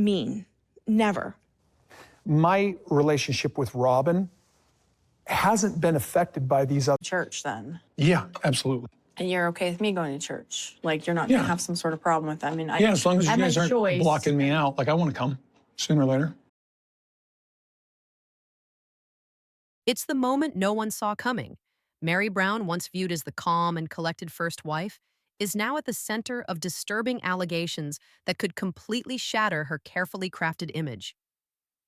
mean. Never. My relationship with Robin hasn't been affected by these other... Church, then. Yeah, absolutely. And you're okay with me going to church? Like, you're not going to have some sort of problem with that? I mean, Yeah, as long as you guys aren't choice. blocking me out. Like, I want to come sooner or later. It's the moment no one saw coming. Meri Brown, once viewed as the calm and collected first wife, is now at the center of disturbing allegations that could completely shatter her carefully crafted image.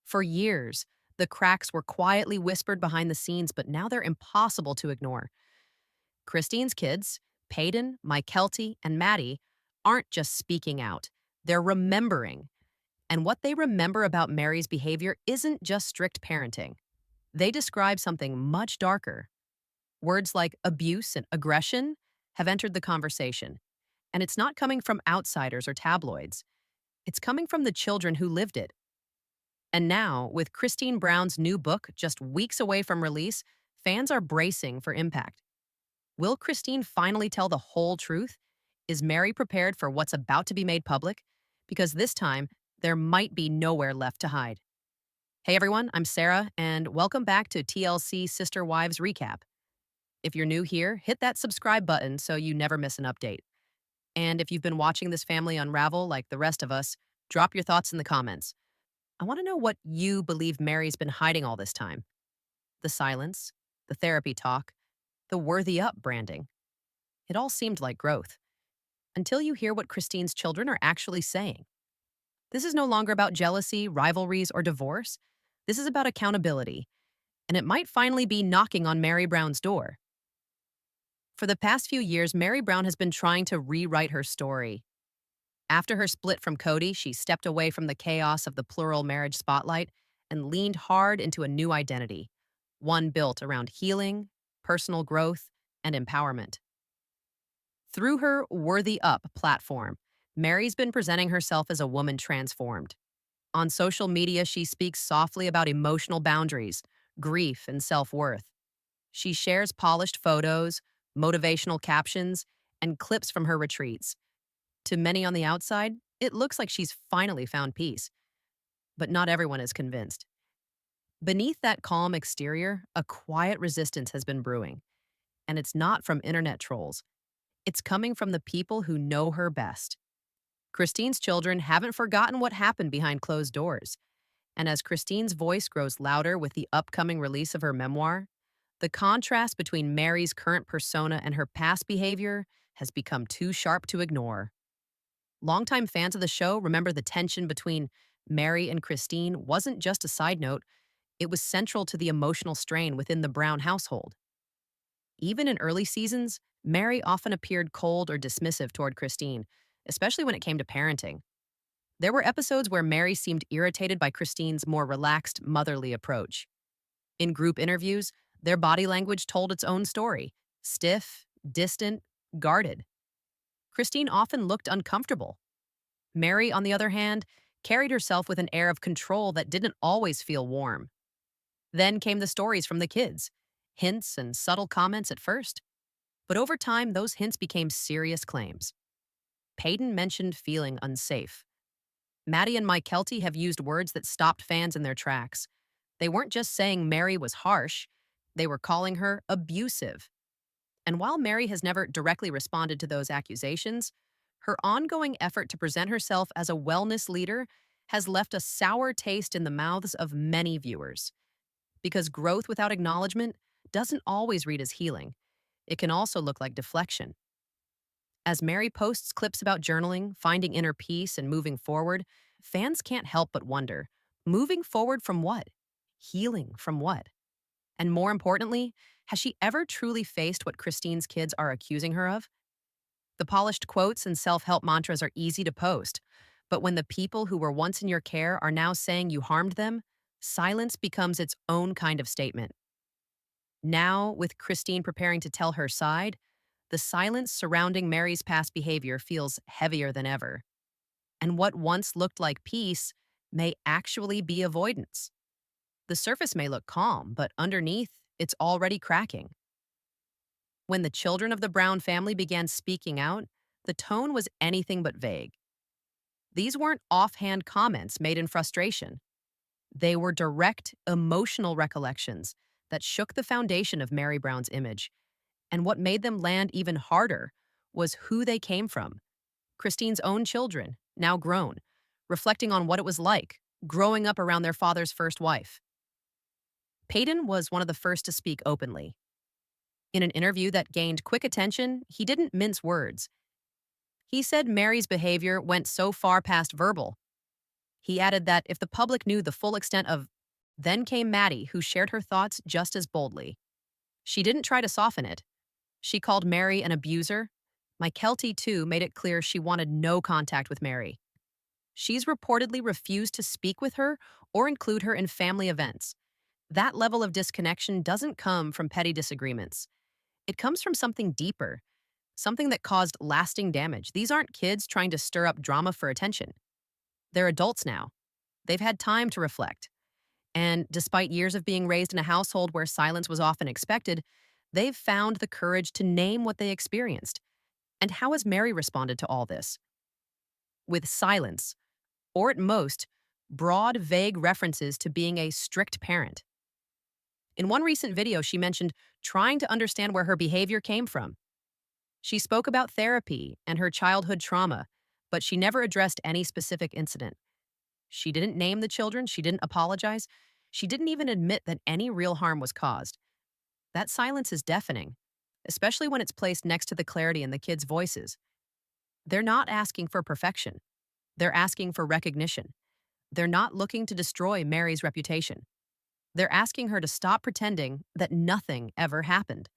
For years, the cracks were quietly whispered behind the scenes, but now they're impossible to ignore. Christine's kids, Paedon, Mykelti, and Maddie, aren't just speaking out. They're remembering. And what they remember about Meri's behavior isn't just strict parenting. They describe something much darker. Words like abuse and aggression have entered the conversation. And it's not coming from outsiders or tabloids. It's coming from the children who lived it. And now, with Christine Brown's new book just weeks away from release, fans are bracing for impact. Will Christine finally tell the whole truth? Is Meri prepared for what's about to be made public? Because this time, there might be nowhere left to hide. Hey everyone, I'm Sarah, and welcome back to TLC Sister Wives Recap. If you're new here, hit that subscribe button so you never miss an update. And if you've been watching this family unravel like the rest of us, drop your thoughts in the comments. I want to know what you believe Meri's been hiding all this time. The silence, the therapy talk, the worthy up branding. It all seemed like growth. Until you hear what Christine's children are actually saying. This is no longer about jealousy, rivalries, or divorce. This is about accountability. And it might finally be knocking on Meri Brown's door. For the past few years, Meri Brown has been trying to rewrite her story. After her split from Cody, she stepped away from the chaos of the plural marriage spotlight and leaned hard into a new identity, one built around healing, personal growth, and empowerment. Through her Worthy Up platform, Meri's been presenting herself as a woman transformed. On social media, she speaks softly about emotional boundaries, grief, and self-worth. She shares polished photos, motivational captions, and clips from her retreats. To many on the outside, it looks like she's finally found peace. But not everyone is convinced. Beneath that calm exterior, a quiet resistance has been brewing. And it's not from internet trolls. It's coming from the people who know her best. Christine's children haven't forgotten what happened behind closed doors. And as Christine's voice grows louder with the upcoming release of her memoir, the contrast between Meri's current persona and her past behavior has become too sharp to ignore. Longtime fans of the show remember the tension between Meri and Christine wasn't just a side note, it was central to the emotional strain within the Brown household. Even in early seasons, Meri often appeared cold or dismissive toward Christine, especially when it came to parenting. There were episodes where Meri seemed irritated by Christine's more relaxed, motherly approach. In group interviews, their body language told its own story, stiff, distant, guarded. Christine often looked uncomfortable. Meri, on the other hand, carried herself with an air of control that didn't always feel warm. Then came the stories from the kids, hints and subtle comments at first. But over time, those hints became serious claims. Paedon mentioned feeling unsafe. Maddie and Mykelti have used words that stopped fans in their tracks. They weren't just saying Meri was harsh, they were calling her abusive. And while Meri has never directly responded to those accusations, her ongoing effort to present herself as a wellness leader has left a sour taste in the mouths of many viewers. Because growth without acknowledgement doesn't always read as healing. It can also look like deflection. As Meri posts clips about journaling, finding inner peace, and moving forward, fans can't help but wonder, moving forward from what? Healing from what? And more importantly, has she ever truly faced what Christine's kids are accusing her of? The polished quotes and self-help mantras are easy to post, but when the people who were once in your care are now saying you harmed them, silence becomes its own kind of statement. Now, with Christine preparing to tell her side, the silence surrounding Meri's past behavior feels heavier than ever. And what once looked like peace may actually be avoidance. The surface may look calm, but underneath, it's already cracking. When the children of the Brown family began speaking out, the tone was anything but vague. These weren't offhand comments made in frustration. They were direct, emotional recollections that shook the foundation of Meri Brown's image. And what made them land even harder was who they came from. Christine's own children, now grown, reflecting on what it was like growing up around their father's first wife. Paedon was one of the first to speak openly. In an interview that gained quick attention, he didn't mince words. He said Mary's behavior went so far past verbal. He added that if the public knew the full extent of, then came Maddie, who shared her thoughts just as boldly. She didn't try to soften it. She called Meri an abuser. Mykelti, too, made it clear she wanted no contact with Meri. She's reportedly refused to speak with her or include her in family events. That level of disconnection doesn't come from petty disagreements. It comes from something deeper, something that caused lasting damage. These aren't kids trying to stir up drama for attention. They're adults now. They've had time to reflect. And despite years of being raised in a household where silence was often expected, they've found the courage to name what they experienced. And how has Meri responded to all this? With silence, or at most, broad, vague references to being a strict parent. In one recent video, she mentioned trying to understand where her behavior came from. She spoke about therapy and her childhood trauma, but she never addressed any specific incident. She didn't name the children, she didn't apologize, she didn't even admit that any real harm was caused. That silence is deafening, especially when it's placed next to the clarity in the kids' voices. They're not asking for perfection. They're asking for recognition. They're not looking to destroy Mary's reputation. They're asking her to stop pretending that nothing ever happened.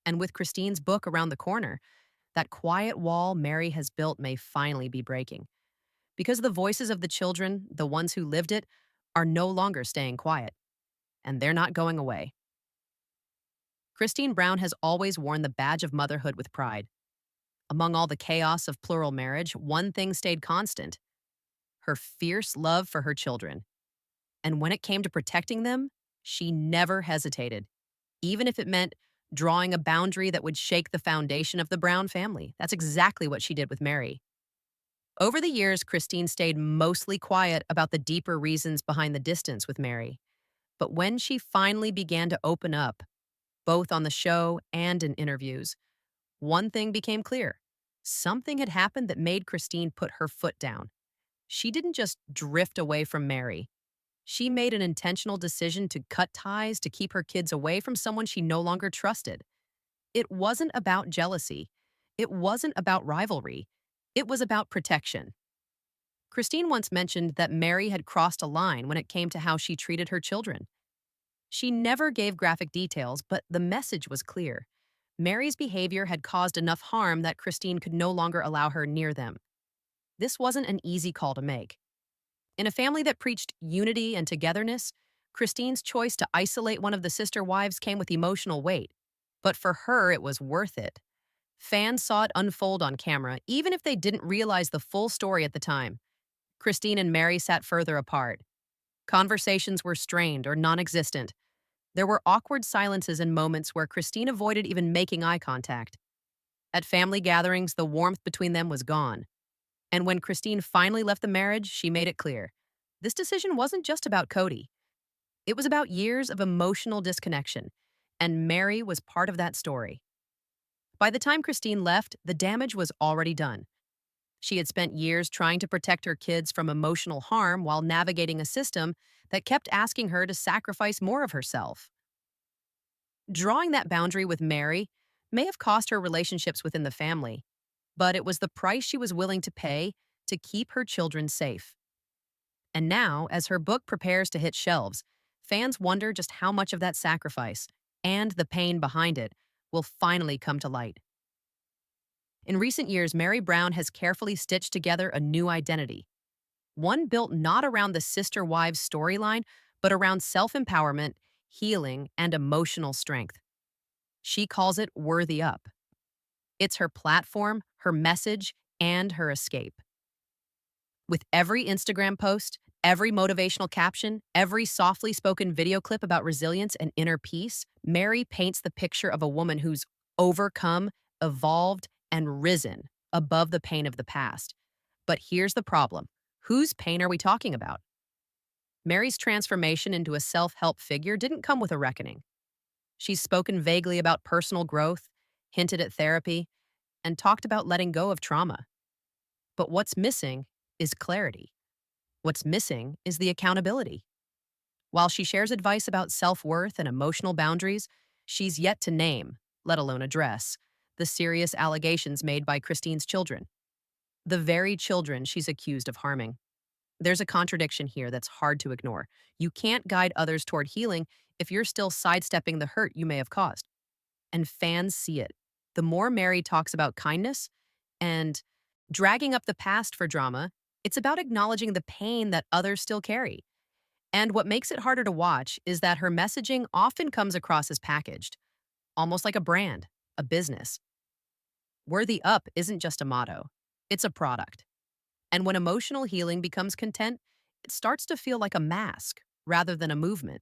And with Christine's book around the corner, that quiet wall Meri has built may finally be breaking. Because the voices of the children, the ones who lived it, are no longer staying quiet. And they're not going away. Christine Brown has always worn the badge of motherhood with pride. Among all the chaos of plural marriage, one thing stayed constant: her fierce love for her children. And when it came to protecting them, she never hesitated, even if it meant drawing a boundary that would shake the foundation of the Brown family. That's exactly what she did with Meri. Over the years, Christine stayed mostly quiet about the deeper reasons behind the distance with Meri. But when she finally began to open up, both on the show and in interviews, one thing became clear. Something had happened that made Christine put her foot down. She didn't just drift away from Meri. She made an intentional decision to cut ties to keep her kids away from someone she no longer trusted. It wasn't about jealousy. It wasn't about rivalry. It was about protection. Christine once mentioned that Meri had crossed a line when it came to how she treated her children. She never gave graphic details, but the message was clear. Mary's behavior had caused enough harm that Christine could no longer allow her near them. This wasn't an easy call to make. In a family that preached unity and togetherness, Christine's choice to isolate one of the sister wives came with emotional weight. But for her, it was worth it. Fans saw it unfold on camera, even if they didn't realize the full story at the time. Christine and Meri sat further apart. Conversations were strained or non-existent. There were awkward silences and moments where Christine avoided even making eye contact. At family gatherings, the warmth between them was gone. And when Christine finally left the marriage, she made it clear. This decision wasn't just about Cody. It was about years of emotional disconnection, and Meri was part of that story. By the time Christine left, the damage was already done. She had spent years trying to protect her kids from emotional harm while navigating a system that kept asking her to sacrifice more of herself. Drawing that boundary with Meri may have cost her relationships within the family, but it was the price she was willing to pay to keep her children safe. And now, as her book prepares to hit shelves, fans wonder just how much of that sacrifice and the pain behind it will finally come to light. In recent years, Meri Brown has carefully stitched together a new identity, one built not around the sister wives storyline, but around self-empowerment, healing, and emotional strength. She calls it Worthy Up. It's her platform, her message, and her escape. With every Instagram post, every motivational caption, every softly spoken video clip about resilience and inner peace, Meri paints the picture of a woman who's overcome, evolved, and risen above the pain of the past. But here's the problem. Whose pain are we talking about? Mary's transformation into a self-help figure didn't come with a reckoning. She's spoken vaguely about personal growth, hinted at therapy, and talked about letting go of trauma. But what's missing is clarity. What's missing is the accountability. While she shares advice about self-worth and emotional boundaries, she's yet to name, let alone address, the serious allegations made by Christine's children. The very children she's accused of harming. There's a contradiction here that's hard to ignore. You can't guide others toward healing if you're still sidestepping the hurt you may have caused. And fans see it. The more Meri talks about kindness and dragging up the past for drama, it's about acknowledging the pain that others still carry. And what makes it harder to watch is that her messaging often comes across as packaged, almost like a brand, a business. Worthy Up isn't just a motto, it's a product. And when emotional healing becomes content, it starts to feel like a mask rather than a movement,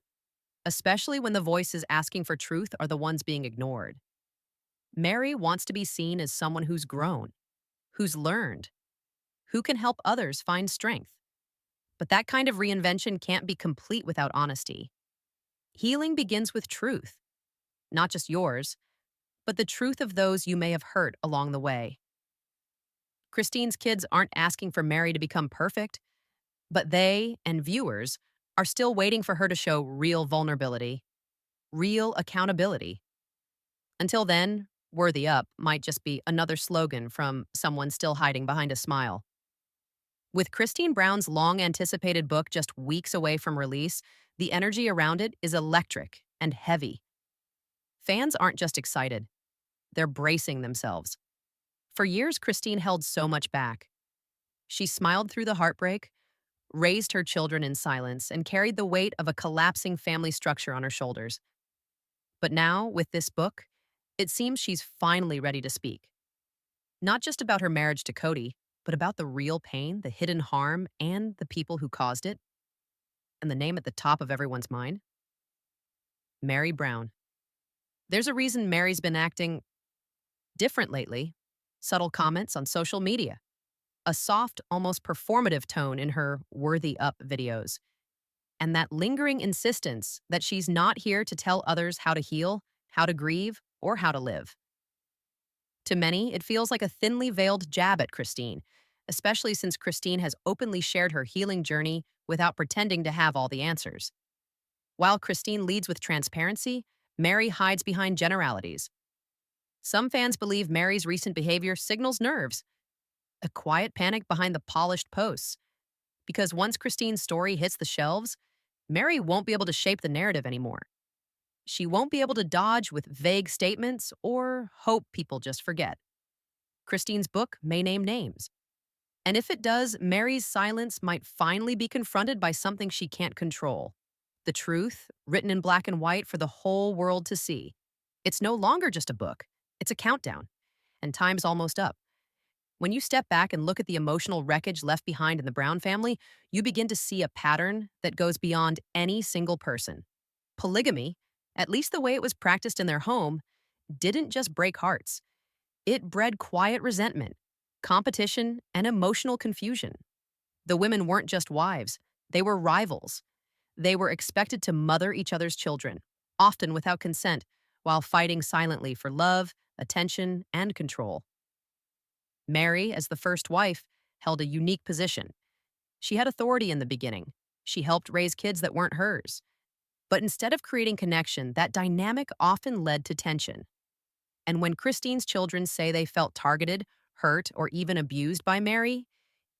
especially when the voices asking for truth are the ones being ignored. Meri wants to be seen as someone who's grown, who's learned, who can help others find strength. But that kind of reinvention can't be complete without honesty. Healing begins with truth, not just yours, but the truth of those you may have hurt along the way. Christine's kids aren't asking for Meri to become perfect, but they and viewers are still waiting for her to show real vulnerability, real accountability. Until then, Worthy Up might just be another slogan from someone still hiding behind a smile. With Christine Brown's long-anticipated book just weeks away from release, the energy around it is electric and heavy. Fans aren't just excited, they're bracing themselves. For years, Christine held so much back. She smiled through the heartbreak, raised her children in silence, and carried the weight of a collapsing family structure on her shoulders. But now, with this book, it seems she's finally ready to speak. Not just about her marriage to Cody, but about the real pain, the hidden harm, and the people who caused it. And the name at the top of everyone's mind? Meri Brown. There's a reason Meri's been acting different lately. Subtle comments on social media. A soft, almost performative tone in her Worthy Up videos. And that lingering insistence that she's not here to tell others how to heal, how to grieve, or how to live. To many, it feels like a thinly veiled jab at Christine, especially since Christine has openly shared her healing journey without pretending to have all the answers. While Christine leads with transparency, Meri hides behind generalities. Some fans believe Meri's recent behavior signals nerves, a quiet panic behind the polished posts. Because once Christine's story hits the shelves, Meri won't be able to shape the narrative anymore. She won't be able to dodge with vague statements or hope people just forget. Christine's book may name names. And if it does, Meri's silence might finally be confronted by something she can't control. The truth, written in black and white for the whole world to see. It's no longer just a book. It's a countdown. And time's almost up. When you step back and look at the emotional wreckage left behind in the Brown family, you begin to see a pattern that goes beyond any single person. Polygamy, at least the way it was practiced in their home, didn't just break hearts. It bred quiet resentment, competition, and emotional confusion. The women weren't just wives, they were rivals. They were expected to mother each other's children, often without consent, while fighting silently for love, attention, and control. Meri, as the first wife, held a unique position. She had authority in the beginning. She helped raise kids that weren't hers. But instead of creating connection, that dynamic often led to tension. And when Christine's children say they felt targeted, hurt, or even abused by Meri,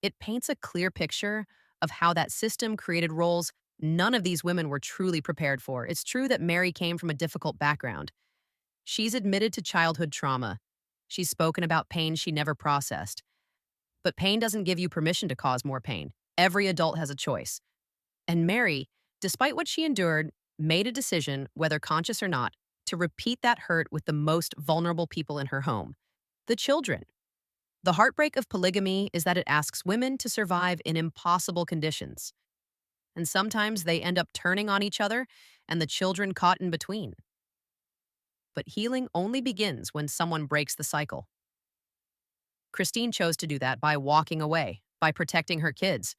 it paints a clear picture of how that system created roles none of these women were truly prepared for. It's true that Meri came from a difficult background. She's admitted to childhood trauma. She's spoken about pain she never processed. But pain doesn't give you permission to cause more pain. Every adult has a choice. And Meri, despite what she endured, made a decision, whether conscious or not, to repeat that hurt with the most vulnerable people in her home, the children. The heartbreak of polygamy is that it asks women to survive in impossible conditions. And sometimes they end up turning on each other and the children caught in between. But healing only begins when someone breaks the cycle. Christine chose to do that by walking away, by protecting her kids.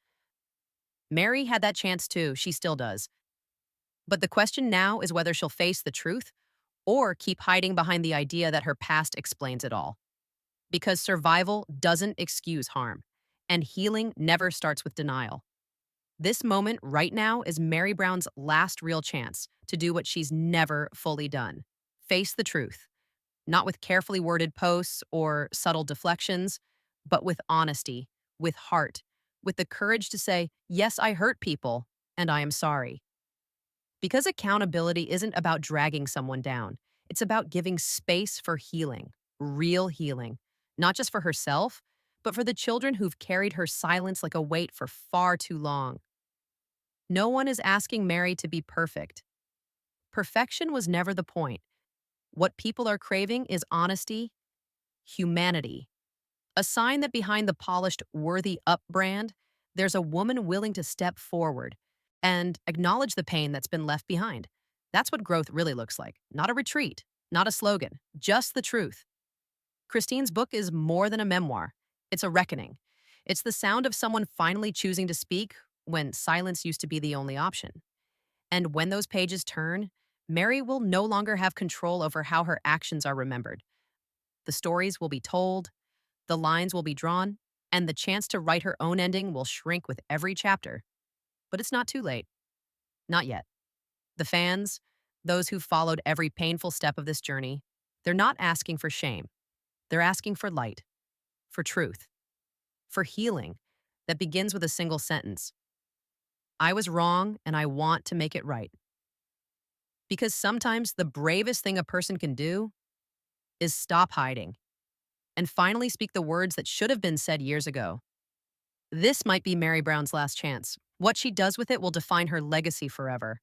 Meri had that chance too, she still does. But the question now is whether she'll face the truth or keep hiding behind the idea that her past explains it all. Because survival doesn't excuse harm, and healing never starts with denial. This moment right now is Meri Brown's last real chance to do what she's never fully done: face the truth, not with carefully worded posts or subtle deflections, but with honesty, with heart, with the courage to say, yes, I hurt people, and I am sorry. Because accountability isn't about dragging someone down, it's about giving space for healing, real healing, not just for herself, but for the children who've carried her silence like a weight for far too long. No one is asking Meri to be perfect. Perfection was never the point. What people are craving is honesty, humanity, a sign that behind the polished "worthy up" brand, there's a woman willing to step forward and acknowledge the pain that's been left behind. That's what growth really looks like. Not a retreat, not a slogan, just the truth. Christine's book is more than a memoir. It's a reckoning. It's the sound of someone finally choosing to speak when silence used to be the only option. And when those pages turn, Meri will no longer have control over how her actions are remembered. The stories will be told, the lines will be drawn, and the chance to write her own ending will shrink with every chapter. But it's not too late. Not yet. The fans, those who've followed every painful step of this journey, they're not asking for shame. They're asking for light, for truth, for healing that begins with a single sentence. I was wrong and I want to make it right. Because sometimes the bravest thing a person can do is stop hiding and finally speak the words that should have been said years ago. This might be Meri Brown's last chance. What she does with it will define her legacy forever.